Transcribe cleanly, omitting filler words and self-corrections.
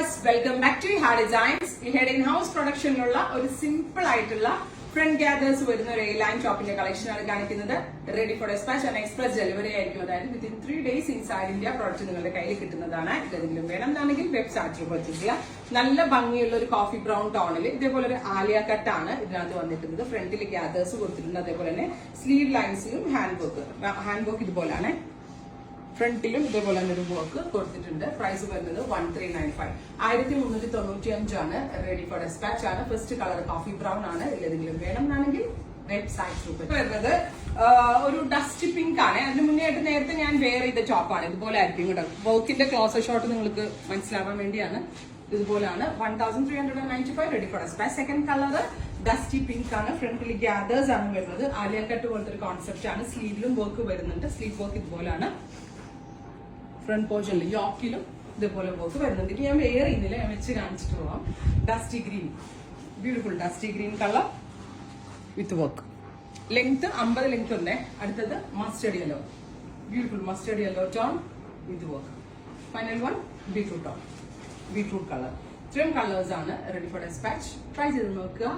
viewers, welcome back to Hard Designs. We had in-house production ഒരു simple ആയിട്ടുള്ള front gathers വരുന്ന ഒരു airline ഷോപ്പിന്റെ കളക്ഷൻ ആണ് കാണിക്കുന്നത്. Ready for despatch and express delivery ആയിരിക്കും. അതായത് within 3 days inside India product നിങ്ങളുടെ കയ്യിൽ കിട്ടുന്നതാണ്. ഇതെങ്കിലും വേണം എന്നാണെങ്കിൽ വെബ്സൈറ്റ് പർച്ചേസ് ചെയ്യാം. നല്ല ഭംഗിയുള്ള ഒരു കോഫി ബ്രൗൺ ടോണിൽ ഇതേപോലെ ഒരു ആലിയ കട്ടാണ് ഇതിനകത്ത് വന്നിട്ടുള്ളത്. ഫ്രണ്ടിൽ ഗ്യാദേഴ്സ് കൊടുത്തിട്ടുണ്ട്. അതേപോലെ തന്നെ സ്ലീവ് ലൈൻസിലും ഹാൻഡ് വർക്ക് ഇതുപോലെയാണ്. ഫ്രണ്ടിലും ഇതേപോലെ തന്നെ ഒരു വർക്ക് കൊടുത്തിട്ടുണ്ട്. പ്രൈസ് വരുന്നത് 1395, 1395 റെഡി ഫോർ ഡെസ്പാച്ച് ആണ്. ഫസ്റ്റ് കളർ കോഫി ബ്രൗൺ ആണ്. ഏതെങ്കിലും വേണം എന്നാണെങ്കിൽ വെബ്സൈറ്റ് വരുന്നത് ഒരു ഡസ്റ്റ് പിങ്ക് ആണ്. അതിന് മുന്നേ ആയിട്ട് നേരത്തെ ഞാൻ വെയർ ചെയ്ത ടോപ്പാണ്. ഇതുപോലെ ആയിരിക്കും കേട്ടോ. വർക്കിന്റെ ക്ലോസർ ഷോട്ട് നിങ്ങൾക്ക് മനസ്സിലാവാൻ വേണ്ടിയാണ്. ഇതുപോലെയാണ് 1395 ready for despatch. Second colour dusty pink ആണ്. ഫ്രണ്ടിൽ ഗ്യാദേഴ്സ് ആണ് വരുന്നത്. ആലിയ കട്ട് പോലത്തെ ഒരു കോൺസെപ്റ്റ് ആണ്. സ്ലീവിലും വർക്ക് വരുന്നുണ്ട്. സ്ലീവ് വർക്ക് ഇതുപോലെയാണ്. ഫ്രണ്ട് പോർഷനിൽ യോക്കിലും ഇതുപോലെ വർക്ക് വരുന്നുണ്ട്. ഇത് ഞാൻ വെയർ ചെയ്യുന്നില്ല, ഞാൻ വെച്ച് കാണിച്ചിട്ട് പോവാം. Dusty green, beautiful dusty green colour വിത്ത് വർക്ക്. ലെങ്ത് 50 ലെങ്ത് ഉണ്ട്. അടുത്തത് mustard yellow, beautiful mustard yellow tone വിത്ത് work. Final one beetroot tone, beetroot colour. ഇത്രയും കളേഴ്സ് ആണ് റെഡി ഫോർ ഡെസ്പാച്ച്. ട്രൈ ചെയ്ത് നോക്കുക.